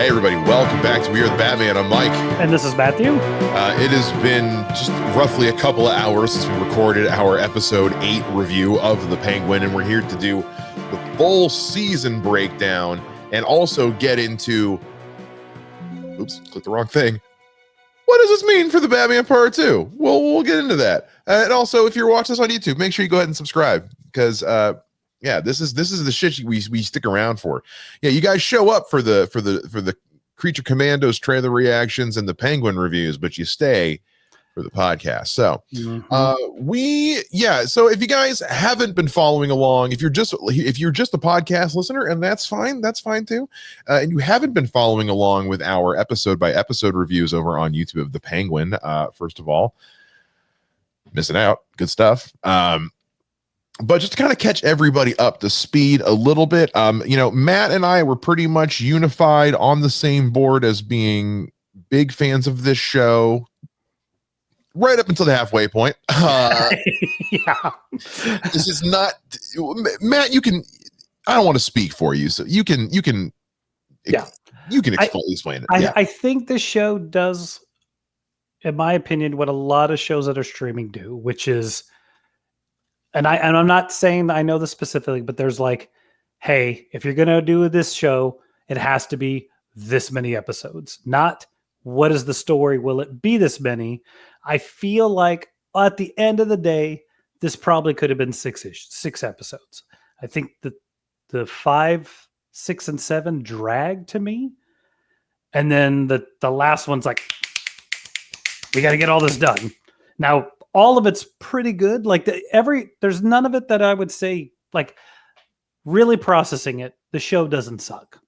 Hey everybody, welcome back to We Are the Batman. I'm Mike. And this is Matthew. It has been just roughly a couple of hours since we recorded our episode 8 review of The Penguin, and we're here to do the full season breakdown and also get into, oops, clicked the wrong thing. What does this mean for the Batman Part 2? We'll get into that. And also, if you're watching this on YouTube, make sure you go ahead and subscribe because, yeah, this is the shit we stick around for. Yeah, you guys show up for the Creature Commandos trailer reactions and the Penguin reviews, but you stay for the podcast. So, so if you guys haven't been following along, if you're just a podcast listener, and that's fine too, and you haven't been following along with our episode by episode reviews over on YouTube of the Penguin, first of all, missing out, good stuff. But just to kind of catch everybody up to speed a little bit, Matt and I were pretty much unified on the same board as being big fans of this show right up until the halfway point. Yeah. This is not, Matt, I don't want to speak for you, so you can explain it. I think the show does, in my opinion, what a lot of shows that are streaming do, which is, and I'm not saying that I know this specifically, but there's like, hey, if you're going to do this show, it has to be this many episodes. Not what is the story? Will it be this many? I feel like at the end of the day, this probably could have been six episodes. I think the 5, 6, and 7 drag to me. And then the last one's like, we got to get all this done. Now, all of it's pretty good. Like there's none of it that I would say, like, really processing it, the show doesn't suck.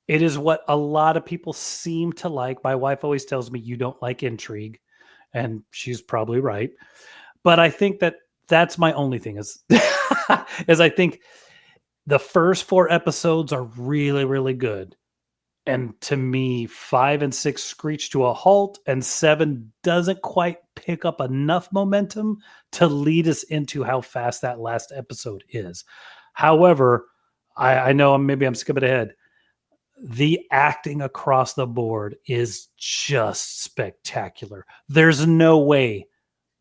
It is what a lot of people seem to like. My wife always tells me you don't like intrigue, and she's probably right. But I think that's my only thing is I think the first 4 episodes are really, really good. And to me, 5 and 6 screech to a halt, and 7 doesn't quite pick up enough momentum to lead us into how fast that last episode is. However, I know I'm skipping ahead. The acting across the board is just spectacular. There's no way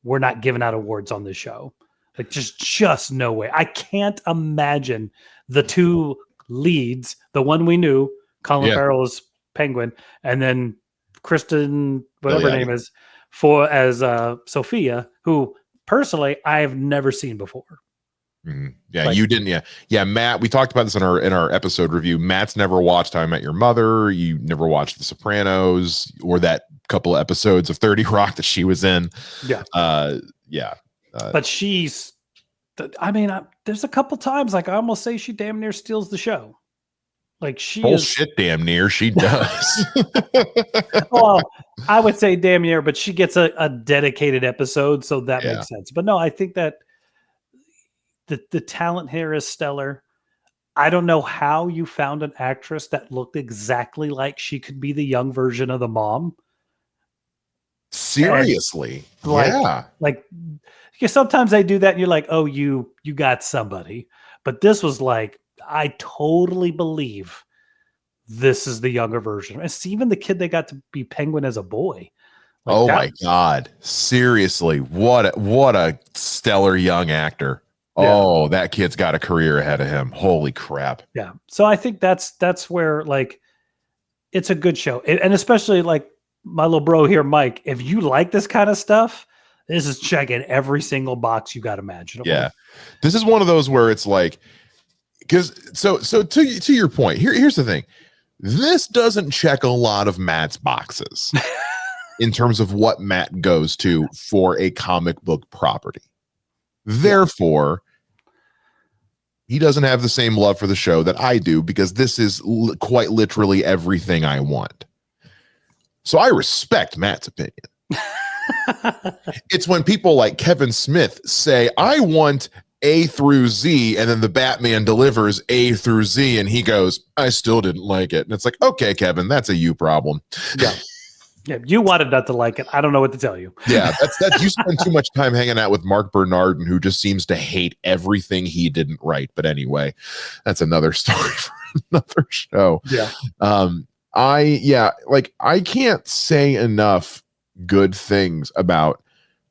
we're not giving out awards on this show. Like just no way. I can't imagine the 2 leads, the one we knew, Colin Farrell is Penguin, and then Kristen, whatever her name is, as Sophia, who personally I have never seen before. Mm-hmm. Yeah, you didn't. Yeah, Matt. We talked about this in our episode review. Matt's never watched How I Met Your Mother. You never watched The Sopranos or that couple of episodes of 30 Rock that she was in. Yeah, but she's. There's a couple times like I almost say she damn near steals the show. Like bullshit, damn near she does. Well, I would say damn near, but she gets a dedicated episode, so that makes sense. But no, I think that the talent here is stellar. I don't know how you found an actress that looked exactly like she could be the young version of the mom. Seriously, like because sometimes they do that, and you're like, oh, you got somebody, but this was like. I totally believe this is the younger version. It's even the kid they got to be Penguin as a boy. Like my God. Seriously. What a stellar young actor. Yeah. Oh, that kid's got a career ahead of him. Holy crap. Yeah. So I think that's where like, it's a good show. And especially like my little bro here, Mike, if you like this kind of stuff, this is checking every single box you got imaginable. Yeah. This is one of those where it's like, because so to your point, here's the thing. This doesn't check a lot of Matt's boxes in terms of what Matt goes to for a comic book property. Therefore, he doesn't have the same love for the show that I do because this is quite literally everything I want. So I respect Matt's opinion. It's when people like Kevin Smith say, I want A through Z, and then the Batman delivers A through Z, and he goes, I still didn't like it. And it's like, okay, Kevin, that's a you problem. Yeah, you wanted not to like it. I don't know what to tell you. Yeah, that's you spend too much time hanging out with Mark Bernardin, who just seems to hate everything he didn't write. But anyway, that's another story for another show. Yeah. I can't say enough good things about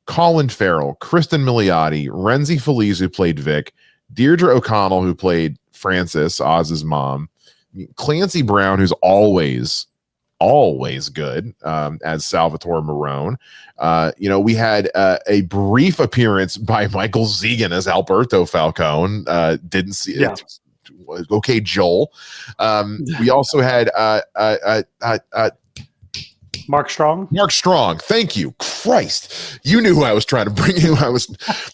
Colin Farrell, Kristen Milioti, Renzi Feliz, who played Vic, Deirdre O'Connell, who played Frances, Oz's mom, Clancy Brown, who's always good as Salvatore Marone. We had a brief appearance by Michael Zegan as Alberto Falcone. Didn't see it. Okay, Joel. We also had Mark Strong. Mark Strong. Thank you. Christ. You knew who I was trying to bring you.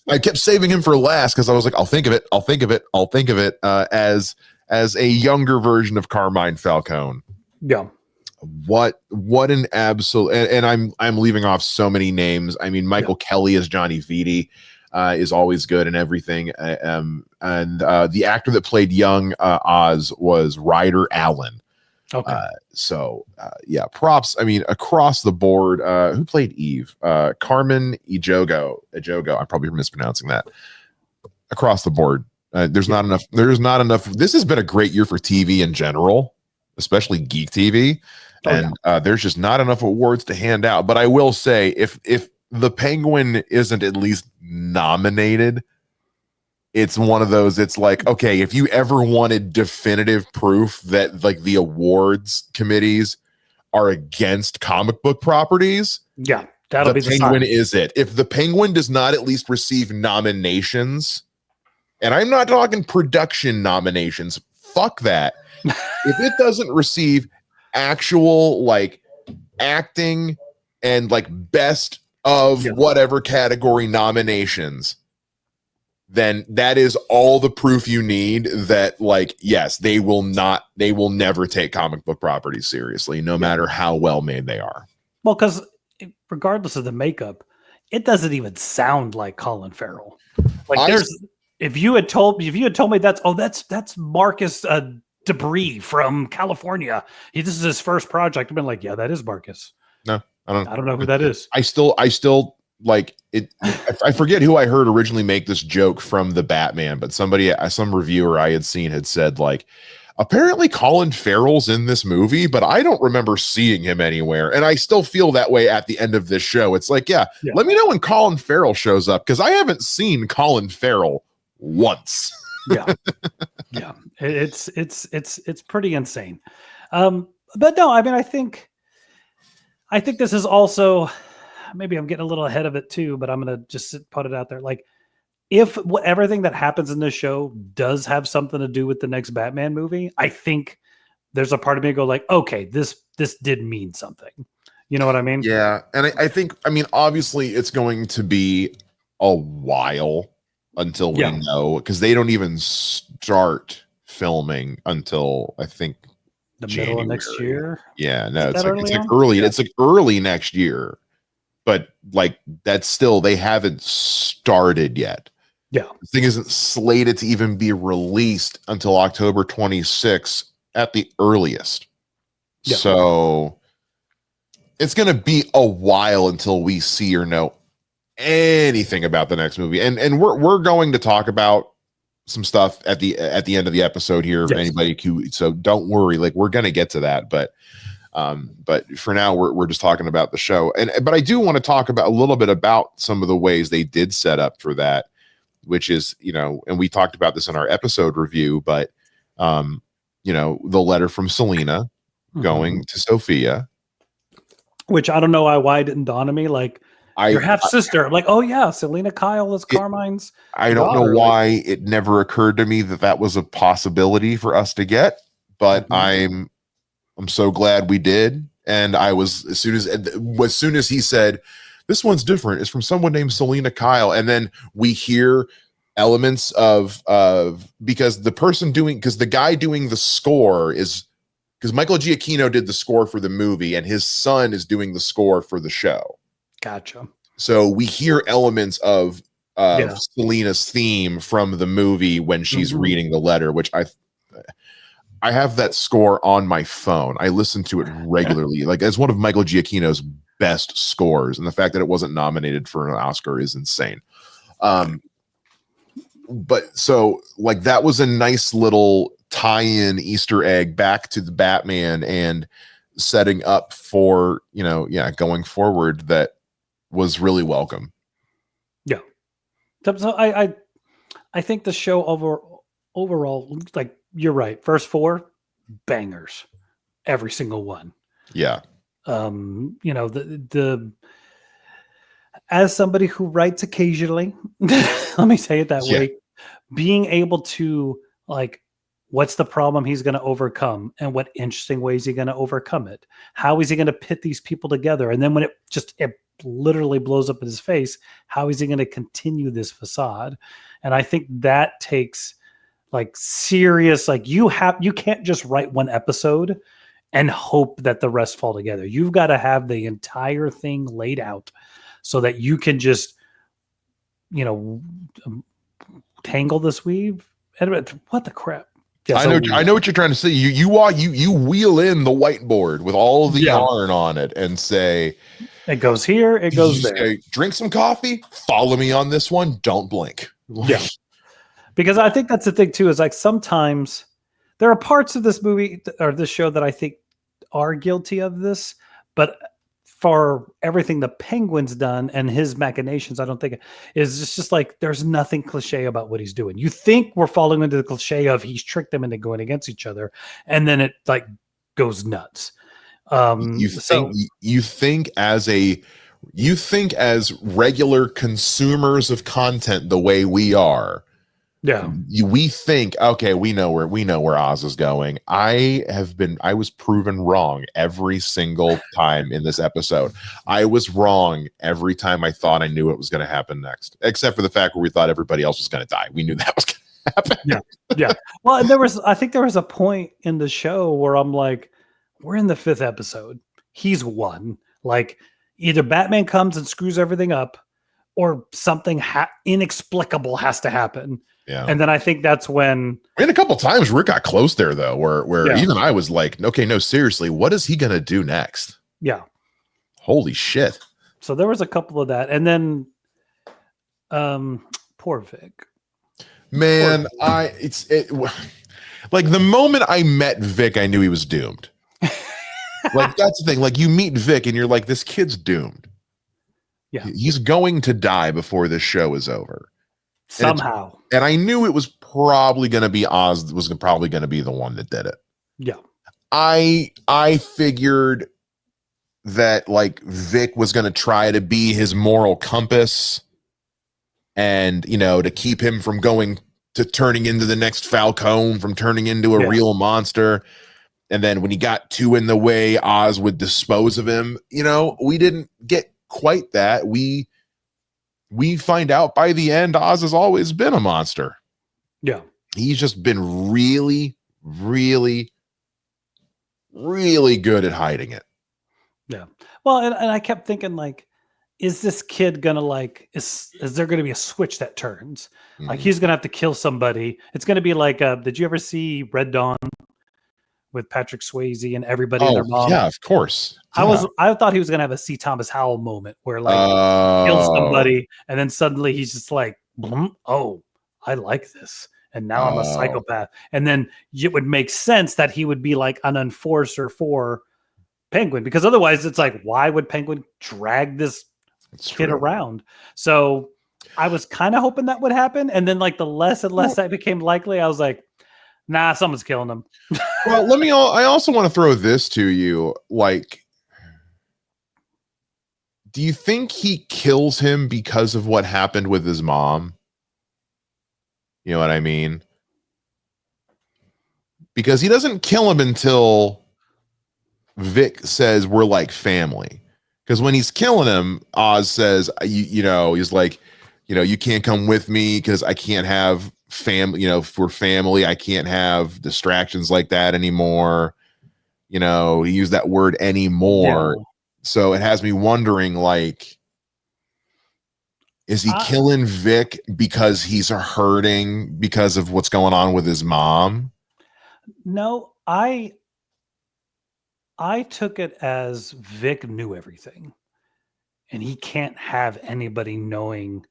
I kept saving him for last because I was like, I'll think of it as a younger version of Carmine Falcone. Yeah. What an absolute, and I'm leaving off so many names. I mean, Michael Kelly as Johnny Vitti is always good and everything. And the actor that played young Oz was Ryder Allen. Okay. Props. I mean, across the board. Who played Eve? Carmen Ejogo. I'm probably mispronouncing that. Across the board, there's not enough. This has been a great year for TV in general, especially geek TV. There's just not enough awards to hand out. But I will say, if The Penguin isn't at least nominated, it's one of those. It's like, okay, if you ever wanted definitive proof that like the awards committees are against comic book properties, that'll be the Penguin is it. If The Penguin does not at least receive nominations, and I'm not talking production nominations, fuck that. If it doesn't receive actual like acting and like best of whatever category nominations, then that is all the proof you need that like, yes, they will never take comic book properties seriously, no matter how well made they are. Well, because regardless of the makeup, it doesn't even sound like Colin Farrell. Like if you had told me that's Marcus Debris from California. This is his first project. I've been like, yeah, that is Marcus. No, I don't know who that is. I still like it. I forget who I heard originally make this joke from the Batman, but some reviewer I had seen had said like, apparently Colin Farrell's in this movie, but I don't remember seeing him anywhere. And I still feel that way at the end of this show. It's like, let me know when Colin Farrell shows up, because I haven't seen Colin Farrell once. It's pretty insane. But no, I mean, I think this is also, maybe I'm getting a little ahead of it too, but I'm going to just put it out there. Like, if everything that happens in this show does have something to do with the next Batman movie, I think there's a part of me go like, okay, this did mean something. You know what I mean? Yeah. And I think, obviously it's going to be a while until we know, because they don't even start filming until I think the January. Middle of next year. Yeah, no, it's like early. It's like early next year, but like that's still, they haven't started yet. Yeah, the thing isn't slated to even be released until October 26th at the earliest. Yeah. So it's going to be a while until we see or know anything about the next movie, and we're going to talk about some stuff at the end of the episode here. Yes. Anybody who, so don't worry, like we're going to get to that, but for now we're just talking about the show, but I do want to talk about a little bit about some of the ways they did set up for that, which is, and we talked about this in our episode review, but the letter from Selena going to Sophia, which I don't know why it didn't dawn on me, like, your half sister. I'm like, oh yeah, Selena Kyle is Carmine's. I don't know why it never occurred to me that was a possibility for us to get, but I'm so glad we did. And I was, as soon as he said, this one's different, it's from someone named Selena Kyle, and then we hear elements of because the guy doing the score is, because Michael Giacchino did the score for the movie and his son is doing the score for the show. Gotcha. So we hear elements of Selena's theme from the movie when she's reading the letter, which I have that score on my phone. I listen to it regularly. Like, it's one of Michael Giacchino's best scores, and the fact that it wasn't nominated for an Oscar is insane. But so like that was a nice little tie-in Easter egg back to the Batman and setting up for, going forward that was really welcome. Yeah. So I think the show overall, like, you're right. First 4 bangers, every single one. Yeah. The as somebody who writes occasionally, let me say it that way, being able to, like, what's the problem he's going to overcome, and what interesting ways he's going to overcome it? How is he going to pit these people together? And then when it literally blows up in his face, how is he going to continue this facade? And I think that takes, like, serious, like, you can't just write one episode and hope that the rest fall together. You've got to have the entire thing laid out so that you can just, tangle this weave. What the crap? Yeah, I know what you're trying to say. You wheel in the whiteboard with all of the yarn on it and say, it goes here, it goes there. Say, drink some coffee, follow me on this one, don't blink. Yeah. Because I think that's the thing too, is like sometimes there are parts of this movie or this show that I think are guilty of this, but for everything the Penguin's done and his machinations, I don't think it's just like there's nothing cliche about what he's doing. You think we're falling into the cliche of he's tricked them into going against each other, and then it like goes nuts. You think as regular consumers of content the way we are. Yeah. We think, okay, we know where Oz is going. I was proven wrong every single time in this episode. I was wrong every time I thought I knew what was going to happen next, except for the fact where we thought everybody else was going to die. We knew that was going to happen. Yeah. Well, and I think there was a point in the show where I'm like, we're in the 5th episode. He's won. Like, either Batman comes and screws everything up, or something inexplicable has to happen. Yeah. And then I think that's when, a couple times Rick got close there though, where even I was like, okay, no, seriously, what is he gonna do next? Yeah. Holy shit. So there was a couple of that. And then poor Vic. Man, like the moment I met Vic, I knew he was doomed. Like, that's the thing. Like, you meet Vic and you're like, this kid's doomed. Yeah. He's going to die before this show is over. Somehow. And I knew it was probably going to be Oz was probably going to be the one that did it. Yeah. I figured that, like, Vic was going to try to be his moral compass and, to keep him from going to turning into the next Falcone, from turning into a real monster. And then when he got too in the way, Oz would dispose of him. We didn't get quite that. We find out by the end, Oz has always been a monster. Yeah. He's just been really, really, really good at hiding it. Yeah. Well, and I kept thinking, like, is this kid gonna, like, is there gonna be a switch that turns? Like, he's gonna have to kill somebody. It's gonna be like, did you ever see Red Dawn with Patrick Swayze and everybody and their mom? Yeah, of course. Yeah. I thought he was gonna have a C. Thomas Howell moment where, like, he kills somebody and then suddenly he's just like, oh, I like this, and now I'm a psychopath. And then it would make sense that he would be like an enforcer for Penguin, because otherwise it's like, why would Penguin drag this kid around? So I was kind of hoping that would happen, and then, like, the less and less that became likely, I was like, nah, someone's killing him. Well, I also want to throw this to you. Like, do you think he kills him because of what happened with his mom? You know what I mean? Because he doesn't kill him until Vic says we're like family. Because when he's killing him, Oz says, he's like, you can't come with me because I can't have family, for family, I can't have distractions like that anymore. He used that word anymore. Yeah. So it has me wondering, like, is he killing Vic because he's hurting because of what's going on with his mom? No, I took it as Vic knew everything, and he can't have anybody knowing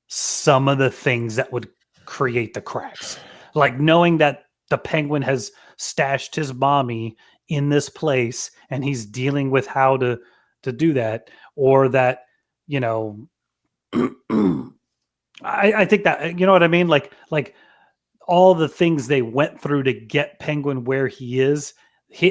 some of the things that would create the cracks. Like, knowing that the Penguin has stashed his mommy in this place and he's dealing with how to do that, or that, you know, I think that, you know what I mean? Like all the things they went through to get Penguin where he is.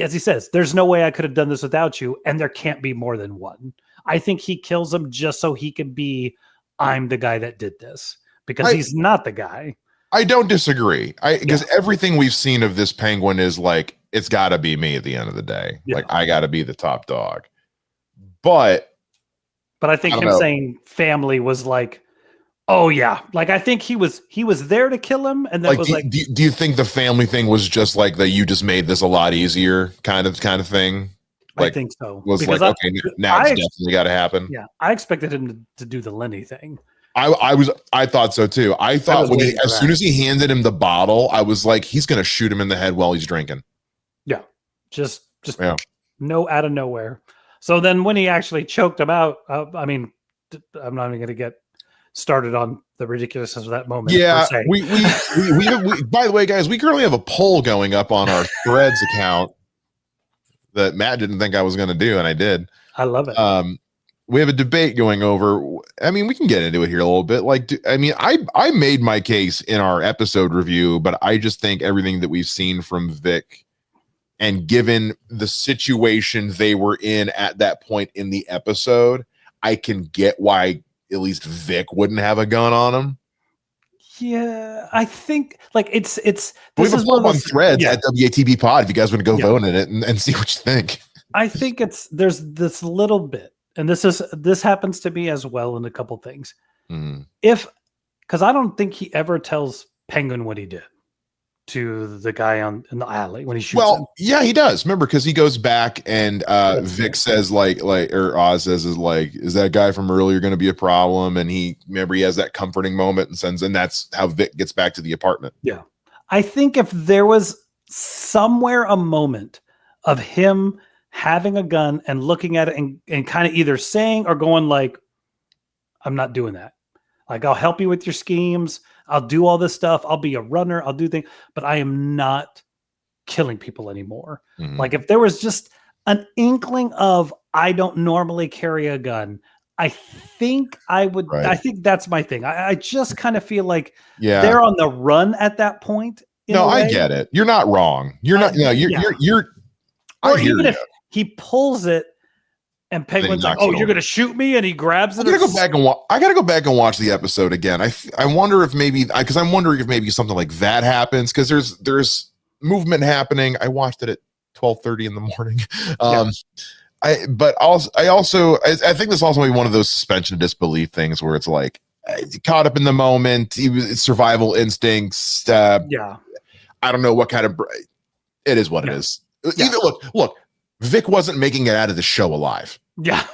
As he says, there's no way I could have done this without you. And there can't be more than one. I think he kills him just so he can be, I'm the guy that did this, because he's not the guy. I don't disagree. Because everything we've seen of this Penguin is like, it's got to be me at the end of the day. Yeah. Like, I got to be the top dog. But I think him saying family was like, oh yeah, like I think he was there to kill him, and that was like. Do you think the family thing was just like that? You just made this a lot easier, kind of thing. Like, I think so. Was because like, okay, now it's definitely got to happen. Yeah, I expected him to do the Lenny thing. I thought so too. I thought as soon as he handed him the bottle, I was like, he's gonna shoot him in the head while he's drinking. Yeah, just no, out of nowhere. So then when he actually choked him out, I mean, I'm not even going to get started on the ridiculousness of that moment. Yeah, we by the way, guys, we currently have a poll going up on our Threads account that Matt didn't think I was going to do, and I did. I love it. We have a debate going over. I mean, we can get into it here a little bit. Like, I made my case in our episode review, but I just think everything that we've seen from Vic, and given the situation they were in at that point in the episode, I can get why at least Vic wouldn't have a gun on him. Yeah, I think like it's. We have a poll on Threads at WATB Pod if you guys want to go vote in it and see what you think. I think there's this little bit, and this happens to me as well in a couple things. Mm-hmm. Because I don't think he ever tells Penguin what he did to the guy in the alley when he shoots him. Yeah, he does. Remember, because he goes back and Vic says or Oz says is that guy from earlier going to be a problem? And he has that comforting moment and that's how Vic gets back to the apartment. Yeah. I think if there was somewhere a moment of him having a gun and looking at it and kind of either saying or going like, I'm not doing that. Like, I'll help you with your schemes. I'll do all this stuff. I'll be a runner. I'll do things, but I am not killing people anymore. Mm-hmm. Like, if there was just an inkling of, I don't normally carry a gun, I think I would. Right. I think that's my thing. I just kind of feel like they're on the run at that point. No, I get it. You're not wrong. You're not. No, you're. Or even if he pulls it. And Penguin's like, "Oh, you're gonna shoot me," and he grabs it. I gotta go back and watch the episode again. I wonder if because I'm wondering if maybe something like that happens, because there's movement happening. I watched it at 12:30 in the morning. I think this also may be one of those suspension of disbelief things where it's like caught up in the moment, survival instincts. I don't know what kind of. It is what it is. Yeah. Even look. Vic wasn't making it out of the show alive. Yeah,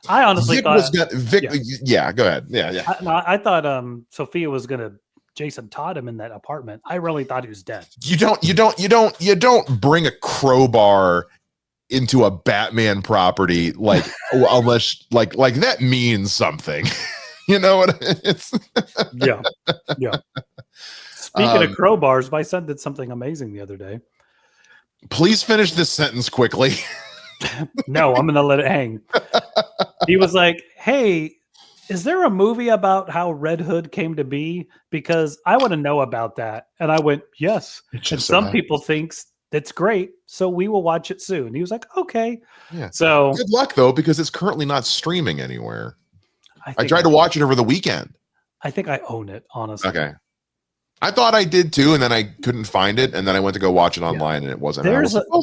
I honestly thought Vic. Yeah, go ahead. Yeah. I thought Sophia was gonna Jason Todd him in that apartment. I really thought he was dead. You don't bring a crowbar into a Batman property unless like that means something. You know what it's. Yeah. Speaking of crowbars, my son did something amazing the other day. Please finish this sentence quickly. No, I'm going to let it hang. He was like, "Hey, is there a movie about how Red Hood came to be? Because I want to know about that." And I went, "Yes." And some people think that's great, so we will watch it soon. He was like, "Okay." Yeah. So good luck though, because it's currently not streaming anywhere. I tried to watch it over the weekend. I think I own it, honestly. Okay. I thought I did too, and then I couldn't find it, and then I went to go watch it online, and it wasn't.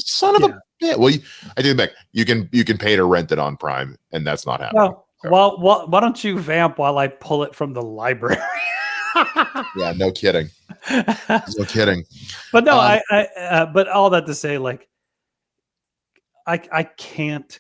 Son of a bitch! Well, I did back. You can pay to rent it on Prime, and that's not happening. Well, why don't you vamp while I pull it from the library? Yeah, no kidding. No kidding. But no, but all that to say, like, I can't.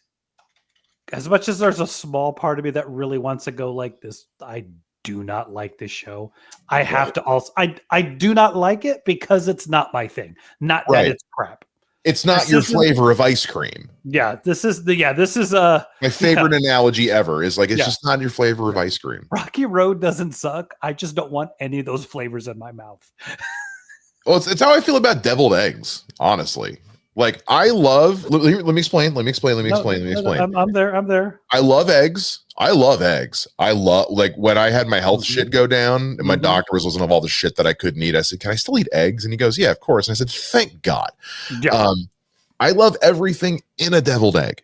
As much as there's a small part of me that really wants to go like this, I do not like this show. I have to also I do not like it because it's not my thing. Not that it's crap. It's not your flavor of ice cream. Yeah, this is my favorite analogy ever is like it's just not your flavor of ice cream. Rocky Road doesn't suck. I just don't want any of those flavors in my mouth. Well, it's how I feel about deviled eggs, honestly. Like I love. Let me explain. I'm there. I'm there. I love eggs. I love like when I had my health shit go down and my doctor was listening to all the shit that I couldn't eat. I said, "Can I still eat eggs?" And he goes, "Yeah, of course." And I said, "Thank God." Yeah. I love everything in a deviled egg.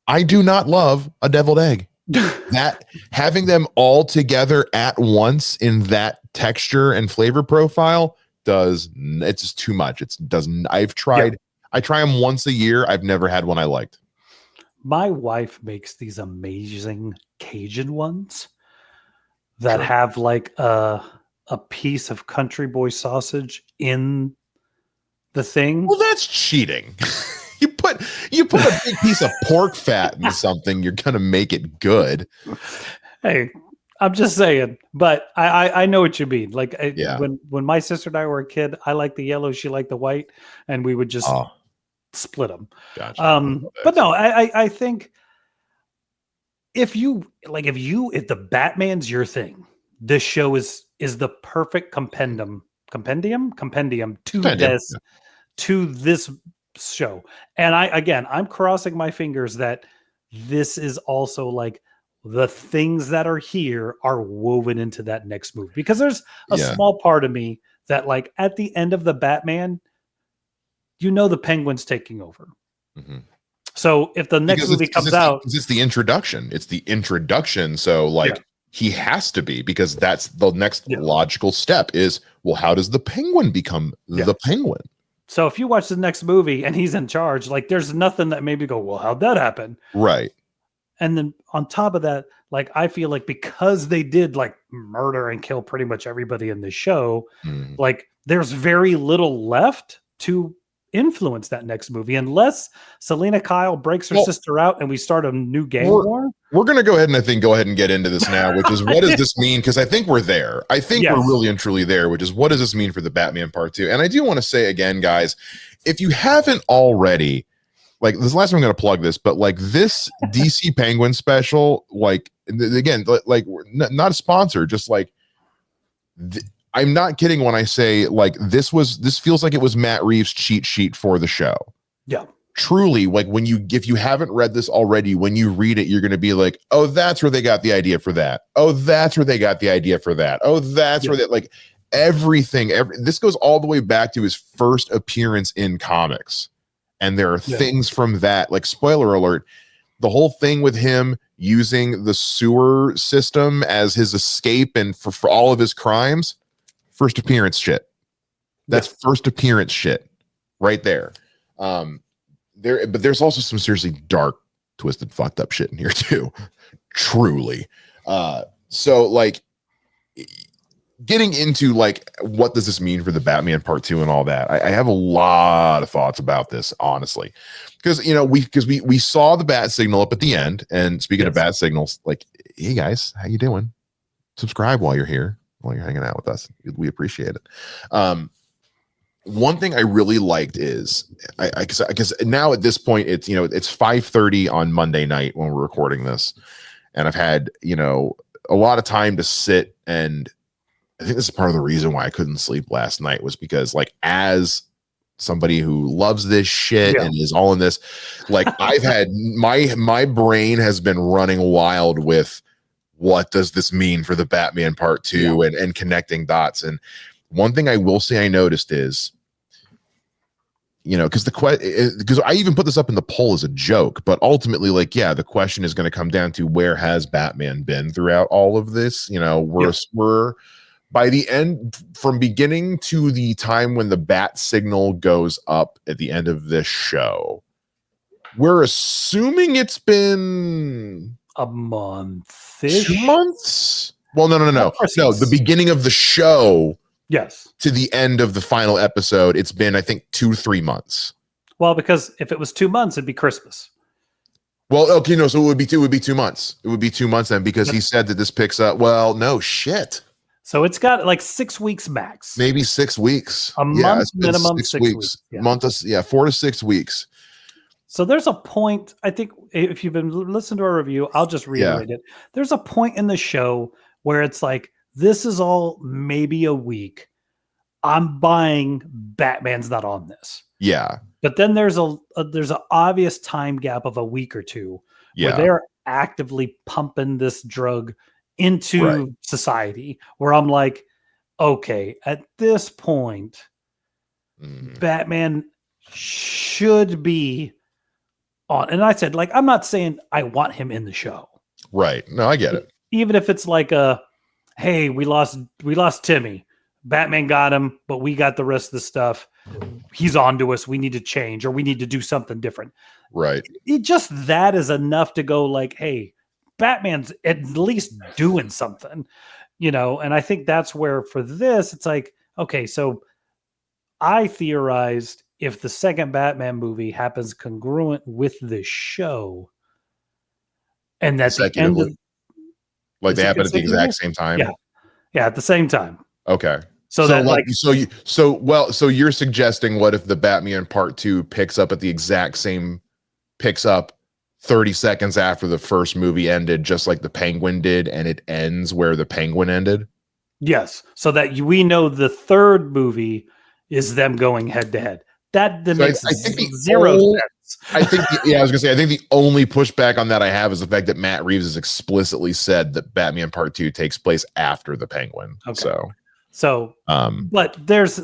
I do not love a deviled egg. That having them all together at once in that texture and flavor profile it's just too much. It doesn't. I've tried. Yeah. I try them once a year. I've never had one I liked. My wife makes these amazing Cajun ones that have like a piece of country boy sausage in the thing. Well, that's cheating. You put a big piece of pork fat in something, you're gonna make it good. Hey, I'm just saying, but I know what you mean. Like when my sister and I were a kid, I liked the yellow, she liked the white, and we would just split them. Gotcha. But no, I think if the Batman's your thing, this show is the perfect compendium to this show. And I'm crossing my fingers that this is also like the things that are here are woven into that next movie, because there's a small part of me that, like, at the end of the Batman, the Penguin's taking over. Mm-hmm. So if the next movie comes out, it's the introduction. So like he has to be, because that's the next logical step is, well, how does the Penguin become the Penguin? So if you watch the next movie and he's in charge, like there's nothing that made me go, well, how'd that happen? Right. And then on top of that, like, I feel like because they did like murder and kill pretty much everybody in the show, like there's very little left to influence that next movie, unless Selena Kyle breaks her sister out and we start a new game war. We're going to go ahead and get into this now, which is, what does this mean? Because I think we're there. I think we're really and truly there, which is, what does this mean for the Batman Part 2? And I do want to say again, guys, if you haven't already, like, this is the last time I'm going to plug this, but like this DC Penguin special, like, again, like, not a sponsor, just like, I'm not kidding when I say, like, this feels like it was Matt Reeves' cheat sheet for the show. Yeah. Truly, like, if you haven't read this already, when you read it, you're going to be like, oh, that's where they got the idea for that. Oh, that's where they got the idea for that. Oh, that's where like everything, this goes all the way back to his first appearance in comics. And there are things from that, like, spoiler alert, the whole thing with him using the sewer system as his escape and for all of his crimes, first appearance shit. That's first appearance shit right there. But there's also some seriously dark, twisted, fucked up shit in here too. Truly. So like, getting into like, what does this mean for the Batman Part 2 and all that? I have a lot of thoughts about this, honestly, because we saw the bat signal up at the end. And speaking of bat signals, like, hey guys, how you doing? Subscribe while you're here, while you're hanging out with us. We appreciate it. One thing I really liked is, because now at this point it's 5:30 on Monday night when we're recording this, and I've had a lot of time to sit, and I think this is part of the reason why I couldn't sleep last night, was because, like, as somebody who loves this shit and is all in this, like, I've had my brain has been running wild with, what does this mean for the Batman Part 2 and connecting dots. And one thing I will say I noticed is, because I even put this up in the poll as a joke, but ultimately, like, the question is going to come down to, where has Batman been throughout all of this? We're by the end, from beginning to the time when the bat signal goes up at the end of this show, we're assuming it's been a month, 2 months. Well, no. The beginning of the show. Yes. To the end of the final episode, it's been, I think, 2-3 months. Well, because if it was 2 months, it'd be Christmas. Well, okay, no, so it would be 2 months. It would be 2 months then, because he said that this picks up. Well, no shit. So it's got like 6 weeks max. Maybe 6 weeks. A month minimum, 6 weeks. Yeah. 4 to 6 weeks. So there's a point, I think, if you've been listening to our review, I'll just reiterate it. There's a point in the show where it's like, this is all maybe a week. I'm buying Batman's not on this. Yeah. But then there's there's an obvious time gap of a week or two where Yeah. they're actively pumping this drug into Right. society, where I'm like, okay, at this point, Mhm. Batman should be on. And I said, like, I'm not saying I want him in the show. Right. No, I get it. Even if it's like hey, we lost Timmy. Batman got him, but we got the rest of the stuff. He's on to us. We need to change, or we need to do something different. Right. Just that is enough to go like, hey, Batman's at least doing something, and I think that's where for this, it's like, okay, so I theorized if the second Batman movie happens congruent with the show, and at the end of like is they it happen at the exact consecutive? same time. Yeah, at the same time. Okay. So that like so you're suggesting what if the Batman Part 2 picks up 30 seconds after the first movie ended, just like the Penguin did, and it ends where the Penguin ended? yes, so that we know the third movie is them going head to head. That makes I think zero sense. I think I was gonna say I think the only pushback on that I have is the fact that Matt Reeves has explicitly said that Batman Part 2 takes place after the Penguin. Okay. So but there's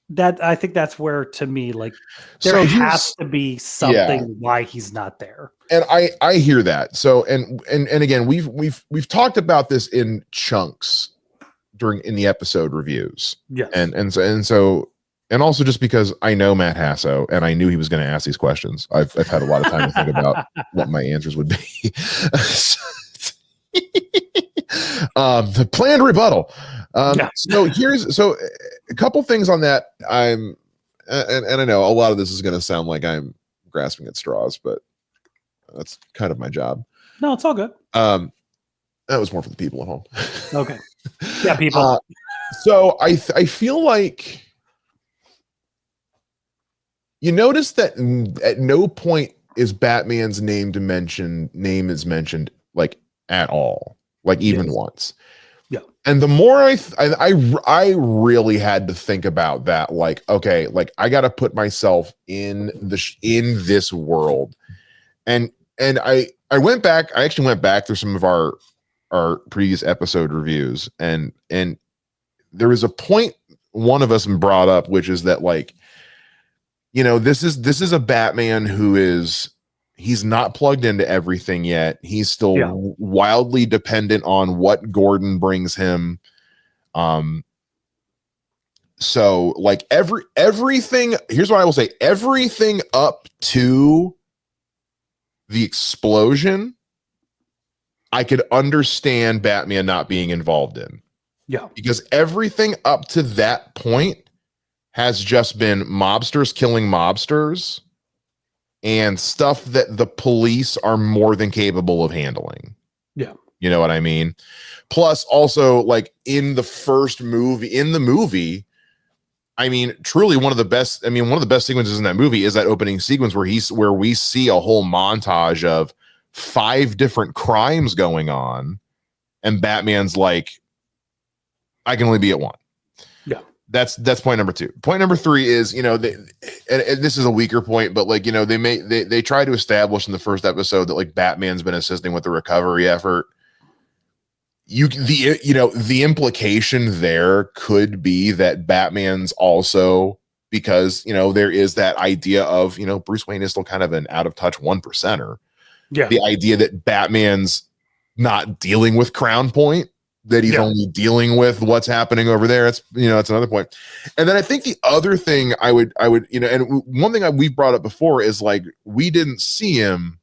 that, I think that's where, to me, like, there has to be something why he's not there. And I hear that. So and again, we've talked about this in chunks in the episode reviews. Yes. And also just because I know Matt Hasso and I knew he was going to ask these questions, I've had a lot of time to think about what my answers would be. The planned rebuttal. So a couple things on that. And I know a lot of this is going to sound like I'm grasping at straws, but that's kind of my job. No, it's all good. That was more for the people at home. Okay. Yeah, people. So I feel like you notice that at no point is Batman's name is mentioned like at all, like even once. Yeah. And the more I really had to think about that, like, okay, like I got to put myself in this world, and I actually went back through some of our previous episode reviews, and there was a point one of us brought up, which is that, like, this is a Batman he's not plugged into everything yet. He's still wildly dependent on what Gordon brings him. So like everything, here's what I will say, everything up to the explosion, I could understand Batman not being involved in. Yeah. Because everything up to that point has just been mobsters killing mobsters and stuff that the police are more than capable of handling. Yeah. You know what I mean? Plus also, like, in the movie, I mean, truly one of the best sequences in that movie is that opening sequence where we see a whole montage of 5 different crimes going on, and Batman's like, I can only be at one. Yeah. That's point number 2. Point number 3 is, and this is a weaker point, but like, they try to establish in the first episode that like Batman's been assisting with the recovery effort. The implication there could be that Batman's also, because there is that idea of Bruce Wayne is still kind of an out of touch 1%er. Yeah. The idea that Batman's not dealing with Crown Point, that he's only dealing with what's happening over there. It's it's another point. And then I think the other thing I would and one thing we've brought up before is, like, we didn't see him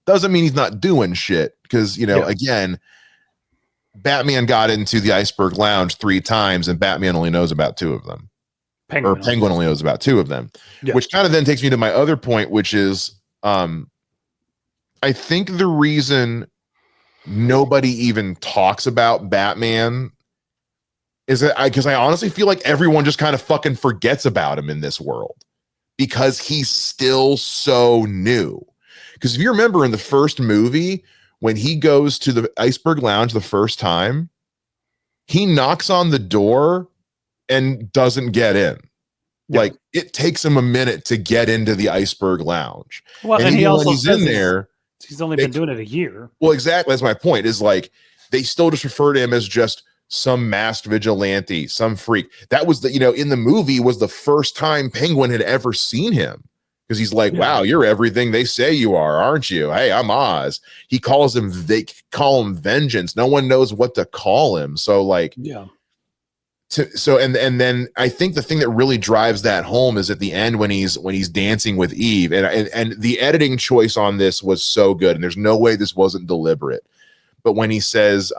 doesn't mean he's not doing shit, because again, Batman got into the Iceberg Lounge 3 times and Batman only knows about 2 of them. Penguin only knows about 2 of them. Yeah. Which kind of then takes me to my other point, which is I think the reason nobody even talks about Batman is that because I honestly feel like everyone just kind of fucking forgets about him in this world, because he's still so new. Because if you remember in the first movie, when he goes to the Iceberg Lounge the first time, he knocks on the door and doesn't get in. Like it takes him a minute to get into the Iceberg Lounge. Well, and he even also when he's says in there, he's only been doing it a year. Well, exactly. That's my point. Is like they still just refer to him as just some masked vigilante, some freak. That was in the movie was the first time Penguin had ever seen him. Because he's like, wow, you're everything they say you are, aren't you? Hey, I'm Oz. He calls him, they call him Vengeance. No one knows what to call him. So like, and then I think the thing that really drives that home is at the end when he's dancing with Eve, and the editing choice on this was so good, and there's no way this wasn't deliberate. But when he says,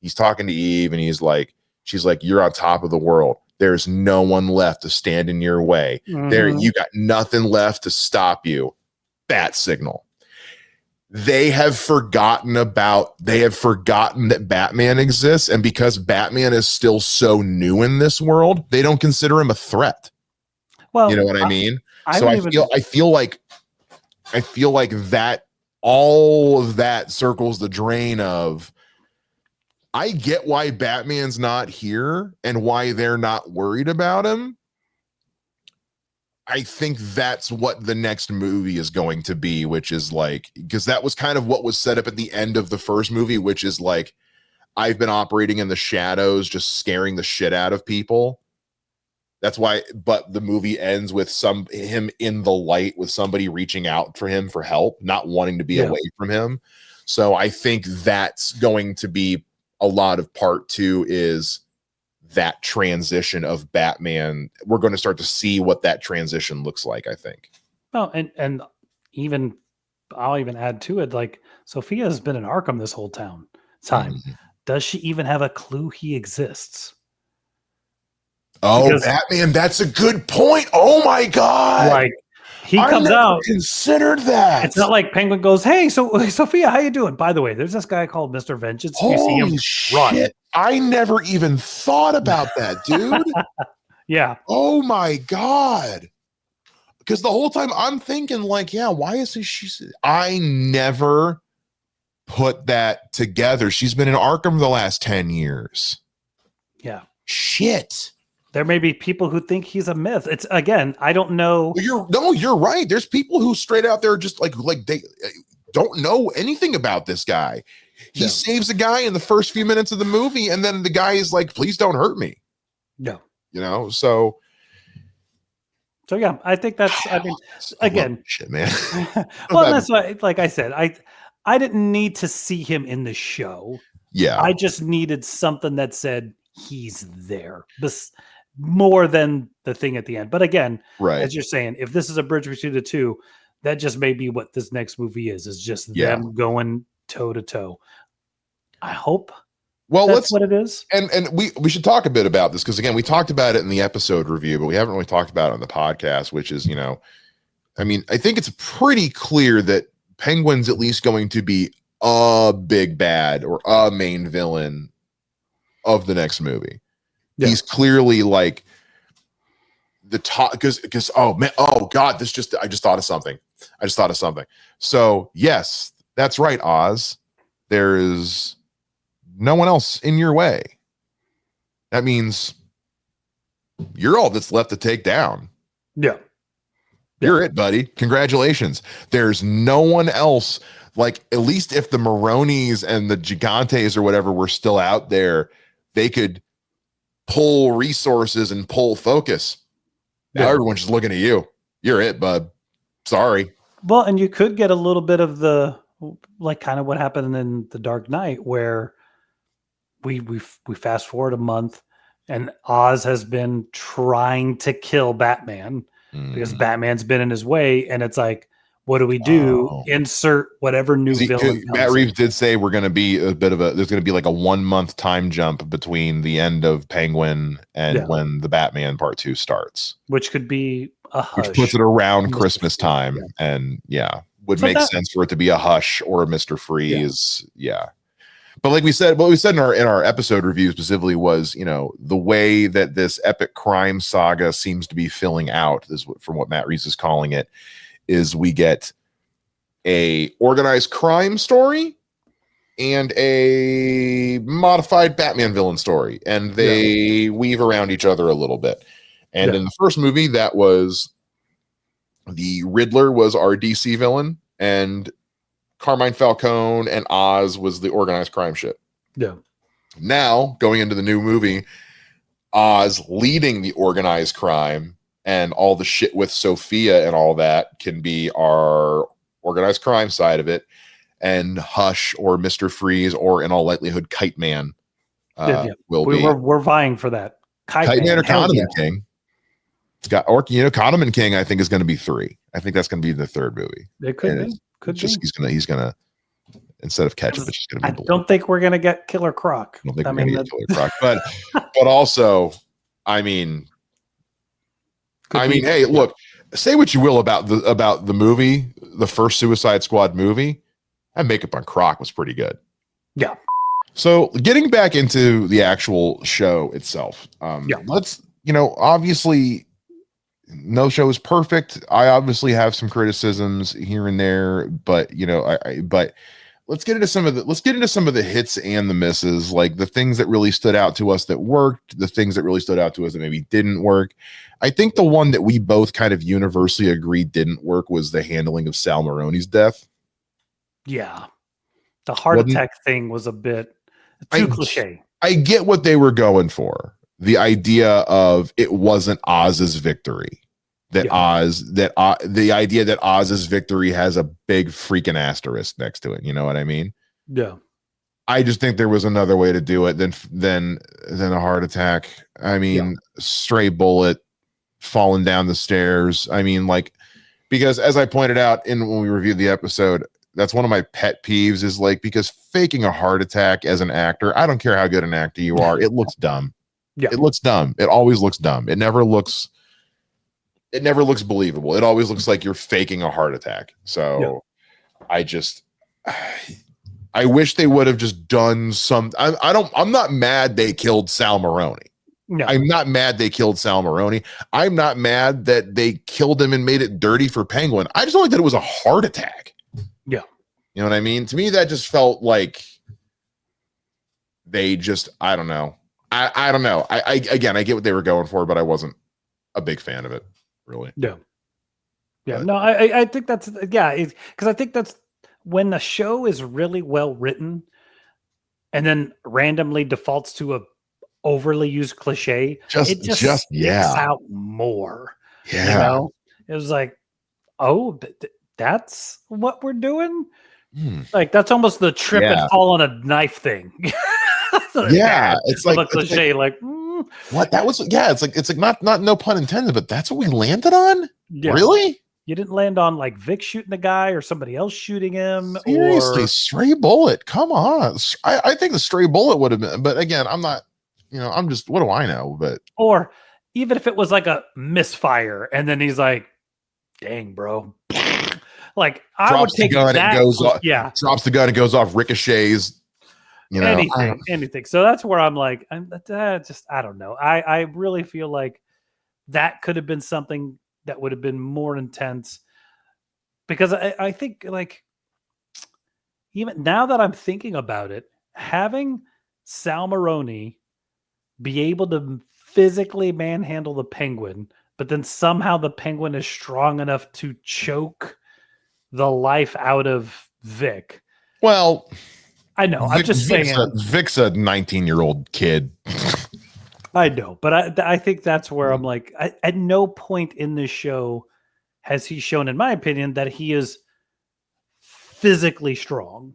he's talking to Eve, and she's like, you're on top of the world. There's no one left to stand in your way. There, you got nothing left to stop you. Bat signal. They have forgotten that Batman exists, and because Batman is still so new in this world, they don't consider him a threat. Well, you know what I mean? I feel like that all of that circles the drain of, I get why Batman's not here and why they're not worried about him. I think that's what the next movie is going to be, which is like, because that was kind of what was set up at the end of the first movie, which is like, I've been operating in the shadows, just scaring the shit out of people. That's why, but the movie ends with him in the light with somebody reaching out for him for help, not wanting to be away from him. So I think that's going to be a lot of part 2 is that transition of Batman. We're going to start to see what that transition looks like, I think. Oh, and even I'll even add to it, like Sophia has been in Arkham this whole time. Does she even have a clue he exists? Oh, because Batman, that's a good point. Oh my God. Like he comes out. Considered that. It's not like Penguin goes, hey, so Sophia, how you doing? By the way, there's this guy called Mr. Vengeance. You see him run. I never even thought about that, dude. Yeah. Oh my God. Because the whole time I'm thinking like, yeah, why is she? I never put that together. She's been in Arkham the last 10 years. Yeah. Shit. There may be people who think he's a myth. It's again, I don't know. You're right. There's people who straight out there just like they don't know anything about this guy. He saves a guy in the first few minutes of the movie, and then the guy is like, "Please don't hurt me." No, So yeah, I think that's. I mean, again, shit, man. Well, that's why, like I said, I didn't need to see him in the show. Yeah, I just needed something that said he's there. More than the thing at the end. But again, as you're saying, if this is a bridge between the two, that just may be what this next movie is just them going toe to toe. I hope that's what it is. And we should talk a bit about this, because again, we talked about it in the episode review, but we haven't really talked about it on the podcast, which is, I mean, I think it's pretty clear that Penguin's at least going to be a big bad or a main villain of the next movie. Yeah. He's clearly like the top, because oh man, oh God, I just thought of something. So yes, that's right, Oz. There is no one else in your way. That means you're all that's left to take down. Yeah. You're it, buddy. Congratulations. There's no one else. Like, at least if the Maronis and the Gigantes or whatever were still out there, they could pull resources and pull focus. Now everyone's just looking at you. You're it, bud. Sorry. Well, and you could get a little bit of the, like, kind of what happened in The Dark Knight, where we fast forward a month and Oz has been trying to kill Batman because Batman's been in his way, and it's like, what do we do? Insert whatever new villain. Matt Reeves did say we're going to be there's going to be like a 1 month time jump between the end of Penguin and when the Batman Part 2 starts, which could be a hush. Which puts it around Christmas time, and would make sense for it to be a Hush or a Mr. Freeze. But like we said, what we said in our episode review specifically was, the way that this epic crime saga seems to be filling out, is from what Matt Reeves is calling it, is we get a organized crime story and a modified Batman villain story, and they weave around each other a little bit. And in the first movie, that was the Riddler was our DC villain, and Carmine Falcone and Oz was the organized crime shit. Yeah. Now, going into the new movie, Oz leading the organized crime and all the shit with Sophia and all that can be our organized crime side of it. And Hush or Mr. Freeze or in all likelihood Kite Man will be. We're vying for that. Kite Man or Condiment King. It's got, or Condiment King, I think, is going to be 3. I think that's going to be the 3rd movie. It could be. He's gonna instead of ketchup, it's just gonna be. I don't think we're gonna get Killer Croc. I don't think we're gonna get Killer Croc, but also, I mean, hey, look, say what you will about the movie, the first Suicide Squad movie. That makeup on Croc was pretty good. Yeah. So getting back into the actual show itself, let's, obviously no show is perfect. I obviously have some criticisms here and there, but but let's get into some of the hits and the misses, like the things that really stood out to us that worked, the things that really stood out to us that maybe didn't work. I think the one that we both kind of universally agreed didn't work was the handling of Sal Maroni's death. Yeah. The heart attack thing was a bit too cliche. I get what they were going for. The idea of it wasn't Oz's victory. The idea that Oz's victory has a big freaking asterisk next to it. You know what I mean? Yeah. I just think there was another way to do it than a heart attack. I mean, stray bullet falling down the stairs. I mean, because as I pointed out when we reviewed the episode, that's one of my pet peeves is because faking a heart attack as an actor, I don't care how good an actor you are, it looks dumb. Yeah. It looks dumb. It always looks dumb. It never looks believable. It always looks like you're faking a heart attack. So I wish they would have just done some. I'm not mad they killed Sal Maroni. No. I'm not mad they killed Sal Maroni. I'm not mad that they killed him and made it dirty for Penguin. I just don't like that it was a heart attack. Yeah. You know what I mean? To me, that just felt like they just, I don't know. I don't know. I get what they were going for, but I wasn't a big fan of it, really. Yeah. Yeah. No, I think that's, because I think that's when the show is really well written and then randomly defaults to a overly used cliche. It just sticks out more. Yeah. It was like, oh, that's what we're doing. Like that's almost the trip and fall on a knife thing. It's like a cliche. What that was? Yeah, it's like not no pun intended, but that's what we landed on. Yeah. Really? You didn't land on Vic shooting the guy or somebody else shooting him. Seriously, stray bullet. Come on. I think the stray bullet would have been, but again, I'm not. I'm just. What do I know? But even if it was like a misfire, and then he's like, "Dang, bro." I would take that. Drops the gun and goes off, ricochets. Anything. So that's where I'm like, I don't know. I really feel like that could have been something that would have been more intense because I think even now that I'm thinking about it, having Sal Maroni be able to physically manhandle the Penguin, but then somehow the Penguin is strong enough to choke the life out of Vic. Well, I know. I'm just saying. Vic's a 19-year-old kid. I know, but I think that's where I'm like, at no point in this show has he shown, in my opinion, that he is physically strong.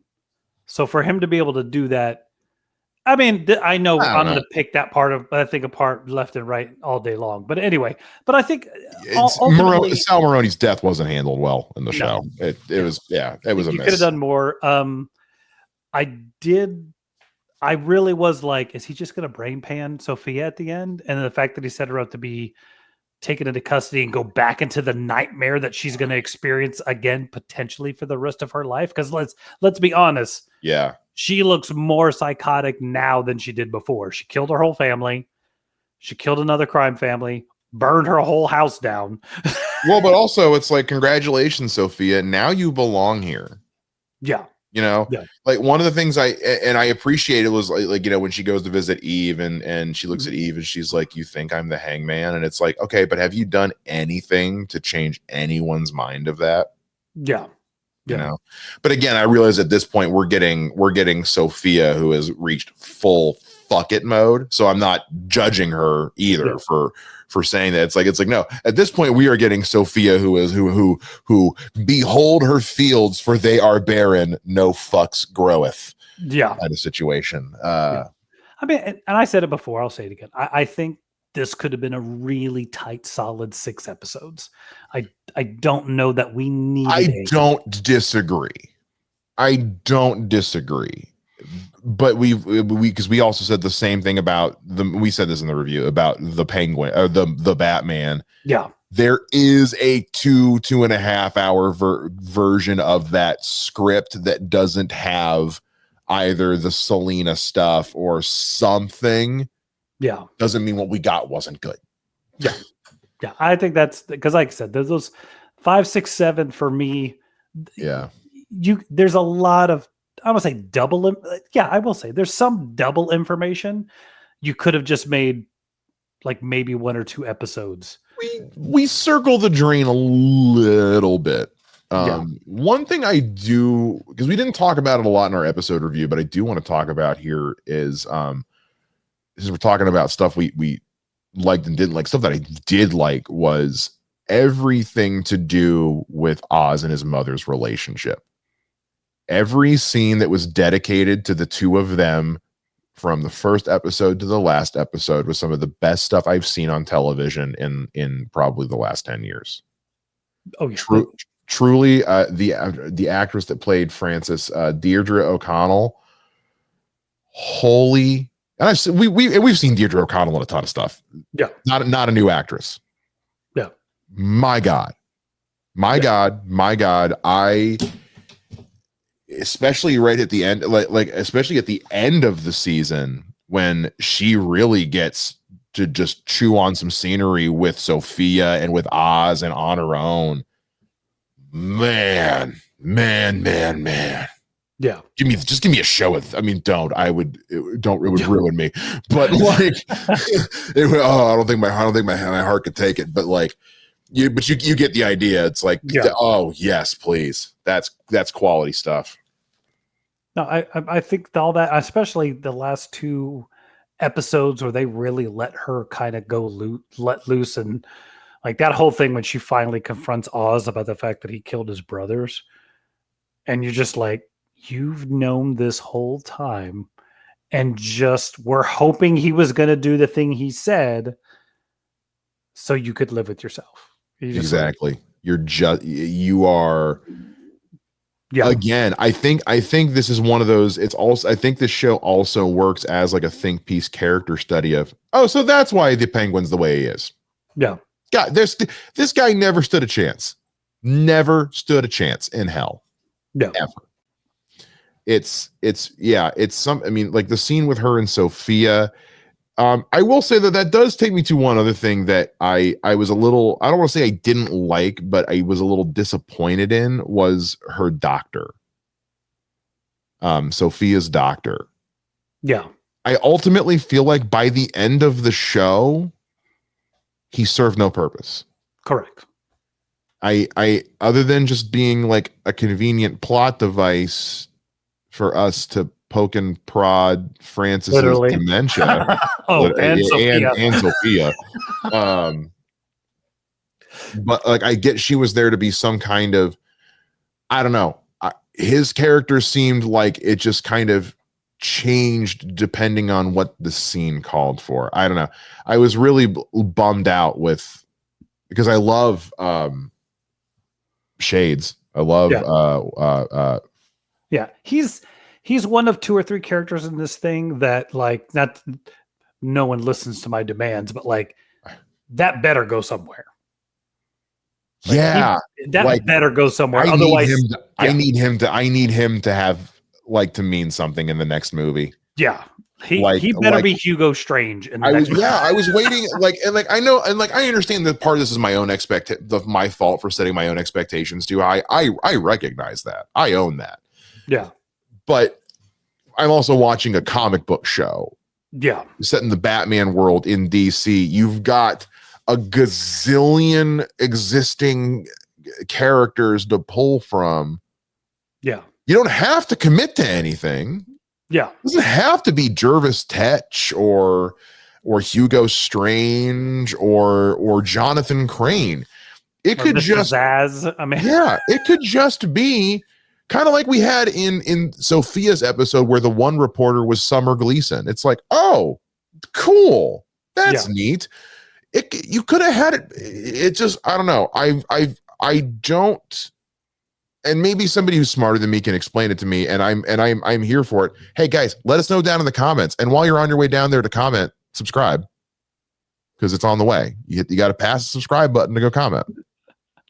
So for him to be able to do that, I mean, I know I'm going to pick that part of, I think, apart left and right all day long. But anyway, but I think Sal Maroni's death wasn't handled well in the show. It was a miss. You could have done more. I really was like, is he just going to brain pan Sophia at the end? And the fact that he set her up to be taken into custody and go back into the nightmare that she's going to experience again, potentially for the rest of her life. Because let's be honest. Yeah. She looks more psychotic now than she did before. She killed her whole family. She killed another crime family, burned her whole house down. Well, but also it's like, congratulations, Sophia. Now you belong here. Yeah. You know, Yeah. like one of the things I appreciated was like, you know, when she goes to visit Eve and she looks at Eve and she's like, you think I'm the hangman? And it's like, okay, but have you done anything to change anyone's mind of that? Yeah. You know, but again, I realize at this point we're getting Sophia, who has reached full fuck it mode. So I'm not judging her either for saying that. It's like no, at this point we are getting Sophia, who behold her fields, for they are barren, no fucks groweth. Yeah. Kind of situation. I mean, and I said it before, I'll say it again. I think this could have been a really tight, solid 6 episodes. I don't know that we needed. I don't disagree. But because we also said the same thing about we said this in the review about the Penguin or the Batman. Yeah. There is a 2.5 hour version of that script that doesn't have either the Selena stuff or something. Yeah. Doesn't mean what we got wasn't good. Yeah. Yeah. I think that's because, like I said, there's those 5, 6, 7 for me. Yeah. There's a lot of, I would say double. Yeah, I will say there's some double information. You could have just made like maybe 1 or 2 episodes. We circle the drain a little bit. One thing I do, because we didn't talk about it a lot in our episode review, but I do want to talk about here is we're talking about stuff we liked and didn't like. Stuff that I did like was everything to do with Oz and his mother's relationship. Every scene that was dedicated to the two of them from the first episode to the last episode was some of the best stuff I've seen on television in probably the last 10 years. Oh, yeah. Truly, the actress that played Frances, Deirdre O'Connell, holy, and we've seen Deirdre O'Connell in a ton of stuff. Yeah, not a new actress. Yeah, my God, I especially right at the end, like especially at the end of the season when she really gets to just chew on some scenery with Sophia and with Oz and on her own. Man. Yeah. Just give me a show with, I mean, it would ruin me. But like, I don't think my heart could take it. But like, you get the idea. It's like, oh yes, please. That's quality stuff. No, I think all that, especially the last 2 episodes where they really let her kind of let loose, and like that whole thing when she finally confronts Oz about the fact that he killed his brothers, and you're just like, you've known this whole time, and just we're hoping he was going to do the thing he said, so you could live with yourself. Exactly. You are. Yeah. Again, I think this is one of those. It's also, I think this show also works as like a think piece character study of, so that's why the Penguin's the way he is. Yeah. God, this guy never stood a chance. Never stood a chance in hell. No. Ever. It's some, I mean, like the scene with her and Sophia. I will say that does take me to one other thing that I was a little, I don't want to say I didn't like, but I was a little disappointed in, was her doctor. Sophia's doctor. Yeah. I ultimately feel like by the end of the show, he served no purpose. Correct. I other than just being like a convenient plot device for us to poke and prod Francis's dementia. and Sophia. But like, I get she was there to be some kind of, I don't know. His character seemed like it just kind of changed depending on what the scene called for. I don't know. I was really bummed out because I love Shades. I love He's one of 2 or 3 characters in this thing that, like, no one listens to my demands, but like that better go somewhere. Like, that better go somewhere. Otherwise, I need him to have like to mean something in the next movie. Yeah. He better be Hugo Strange in the next movie. I was waiting, I know, and like I understand that part of this is my own my fault for setting my own expectations too. I recognize that. I own that. Yeah. but I'm also watching a comic book show. Yeah. Set in the Batman world in DC. You've got a gazillion existing characters to pull from. Yeah. You don't have to commit to anything. Yeah. It doesn't have to be Jervis Tetch or Hugo Strange or Jonathan Crane. It Or could Mr. just Zaz. I mean, yeah, it could just be kind of like we had in Sophia's episode where the one reporter was Summer Gleason. It's like, oh, cool. That's neat. You could have had it. It just, I don't know. I don't, and maybe somebody who's smarter than me can explain it to me, and I'm here for it. Hey guys, let us know down in the comments. And while you're on your way down there to comment, subscribe, because it's on the way. You got to pass the subscribe button to go comment.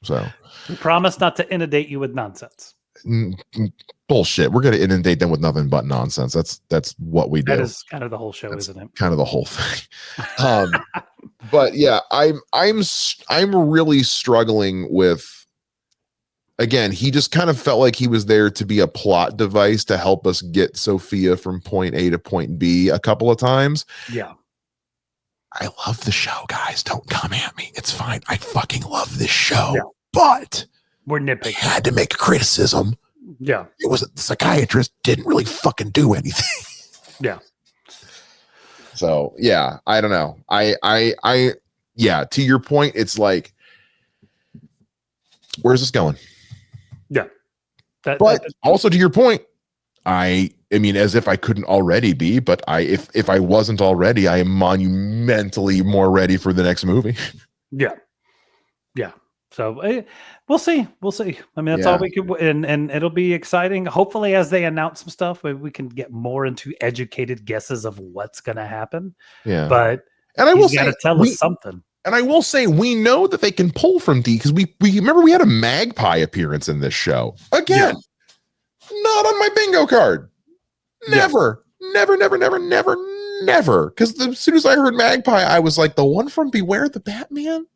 So we promise not to inundate you with nonsense. Bullshit. We're going to inundate them with nothing but nonsense. That's what we do. That is kind of the whole show, isn't it? Kind of the whole thing. But yeah, I'm really struggling with, again, he just kind of felt like he was there to be a plot device to help us get Sophia from point A to point B a couple of times. Yeah. I love the show, guys. Don't come at me. It's fine. I fucking love this show. Yeah. But we're nitpicking. I had to make a criticism. Yeah. It was the psychiatrist didn't really fucking do anything. Yeah. So yeah, I don't know. Yeah, to your point, it's like, where's this going? Yeah. But also to your point, I mean, as if I couldn't already be, but if I wasn't already, I am monumentally more ready for the next movie. Yeah. Yeah. So we'll see. We'll see. I mean, that's all we can, and it'll be exciting. Hopefully, as they announce some stuff, we can get more into educated guesses of what's going to happen. Yeah. But and I will say, to tell us something. And I will say, we know that they can pull from D, because we remember we had a magpie appearance in this show. Again, not on my bingo card. Never. Never. Because as soon as I heard magpie, I was like, the one from Beware the Batman?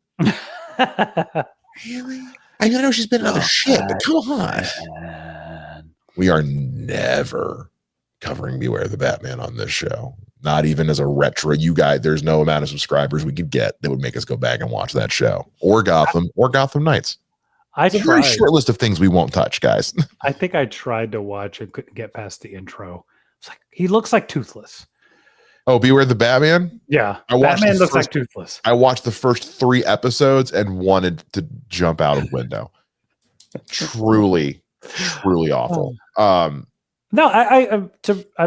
Really? I know she's been in other shit, but come on. We are never covering Beware the Batman on this show. Not even as a retro. You guys, there's no amount of subscribers we could get that would make us go back and watch that show. Or Gotham Knights. It's a very short list of things we won't touch, guys. I think I tried to watch and couldn't get past the intro. It's like, he looks like Toothless. Oh, Beware the Batman? Yeah. Batman looks like Toothless. I watched the first 3 episodes and wanted to jump out of the window. Truly awful. No, I'm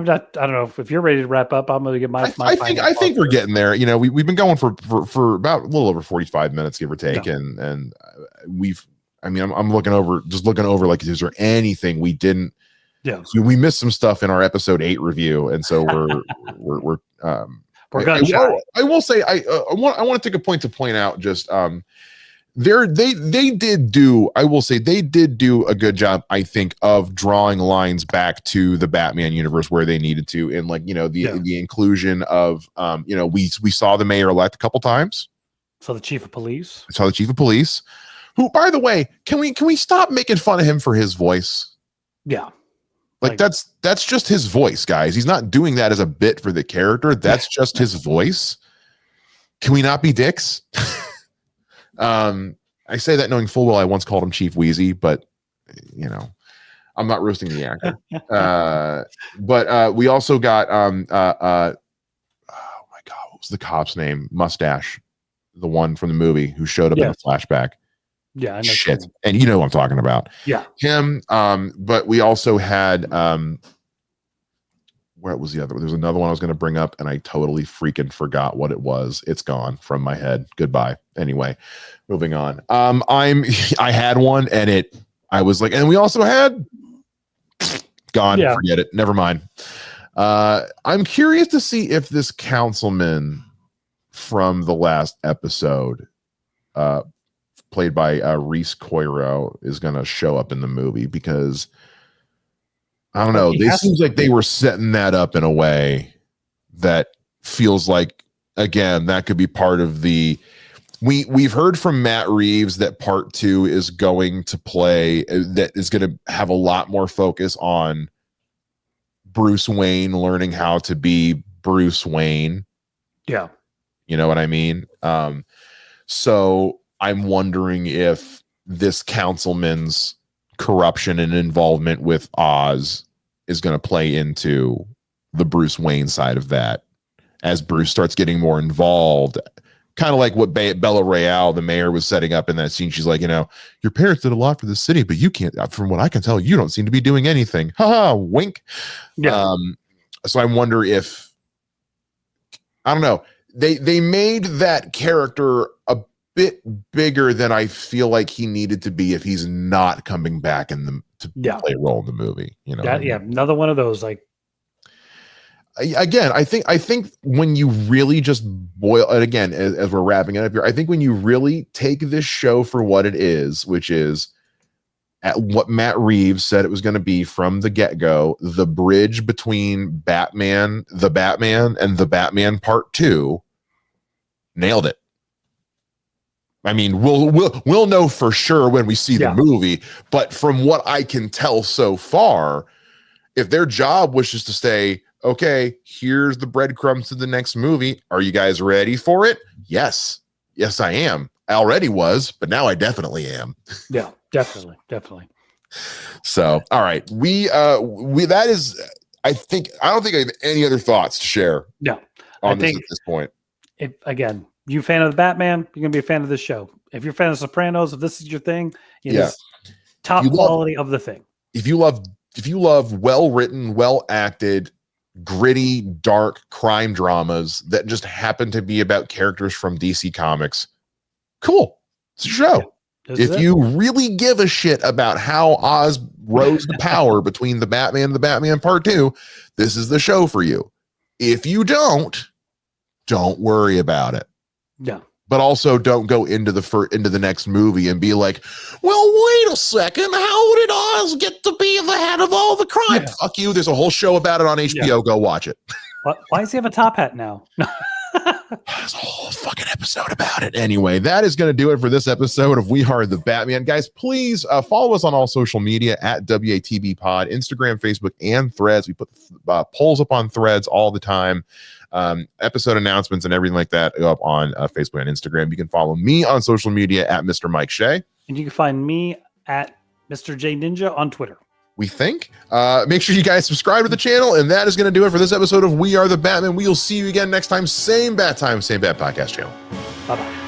not. I don't know if you're ready to wrap up. I'm going to get my. I think we're getting there. You know, we've been going for about a little over 45 minutes, give or take, and we've. I mean, I'm looking over like, is there anything we didn't? Yeah, we missed some stuff in our episode 8 review, and so we're gun shy. I will say I want to take a point to point out just they did do a good job, I think, of drawing lines back to the Batman universe where they needed to, and like, you know, the inclusion of you know, we saw the mayor-elect a couple times. So the chief of police. I saw the chief of police, who, by the way, can we stop making fun of him for his voice? Yeah. Like that's just his voice, guys. He's not doing that as a bit for the character. That's just his voice. Can we not be dicks? I say that knowing full well I once called him Chief Wheezy, but you know, I'm not roasting the actor. But we also got oh my god, what was the cop's name? Mustache, the one from the movie who showed up in a flashback. Yeah, I know. Shit. And you know what I'm talking about. Yeah. Him. But we also had where was the other? There's another one I was going to bring up, and I totally freaking forgot what it was. It's gone from my head. Goodbye. Anyway, moving on. I had one, and I was like, and we also had gone. Yeah. Forget it. Never mind. I'm curious to see if this councilman from the last episode, played by Reese Coiro, is going to show up in the movie, because I don't know. It seems like they were setting that up in a way that feels like, again, that could be part of the. We've heard from Matt Reeves that part 2 is going to play, that is going to have a lot more focus on Bruce Wayne learning how to be Bruce Wayne. Yeah. You know what I mean? So I'm wondering if this councilman's corruption and involvement with Oz is going to play into the Bruce Wayne side of that as Bruce starts getting more involved. Kind of like what Bella Real, the mayor, was setting up in that scene. She's like, your parents did a lot for the city, but you can't, from what I can tell, you don't seem to be doing anything. Ha, wink. Yeah. So I wonder if, I don't know, they made that character a bit bigger than I feel like he needed to be if he's not coming back to play a role in the movie. Another one of those, like, again, I think when you really just boil it, again, as we're wrapping it up here, I think when you really take this show for what it is, which is at what Matt Reeves said it was going to be from the get-go, the bridge between Batman, and the Batman Part 2, nailed it. I mean, we'll know for sure when we see the movie, but from what I can tell so far, if their job was just to say, okay, here's the breadcrumbs to the next movie, are you guys ready for it? Yes, I am. I already was, but now I definitely am. Yeah, definitely. So, all right, we that is, I don't think I have any other thoughts to share. Yeah, on this at this point. If again, you fan of the Batman, you're gonna be a fan of this show. If you're a fan of Sopranos, if this is your thing, it is top quality of the thing. If you love well-written, well-acted, gritty, dark crime dramas that just happen to be about characters from DC Comics, cool, it's a show. If you really give a shit about how Oz rose to power between the Batman and the Batman Part 2, this is the show for you. If you don't worry about it. Yeah. But also don't go into the next movie and be like, well, wait a second, how did Oz get to be the head of all the crime? Yeah. Fuck you. There's a whole show about it on HBO. Yeah. Go watch it. Why does he have a top hat now? There's a whole fucking episode about it. Anyway, that is going to do it for this episode of We Are the Batman. Guys, please follow us on all social media at WATB Pod, Instagram, Facebook, and Threads. We put polls up on Threads all the time. Episode announcements and everything like that up on Facebook and Instagram. You can follow me on social media at Mr. Mike Shea. And you can find me at Mr. J Ninja on Twitter. We think. Make sure you guys subscribe to the channel, and that is going to do it for this episode of We Are the Batman. We will see you again next time. Same bat time, same bat podcast channel. Bye-bye.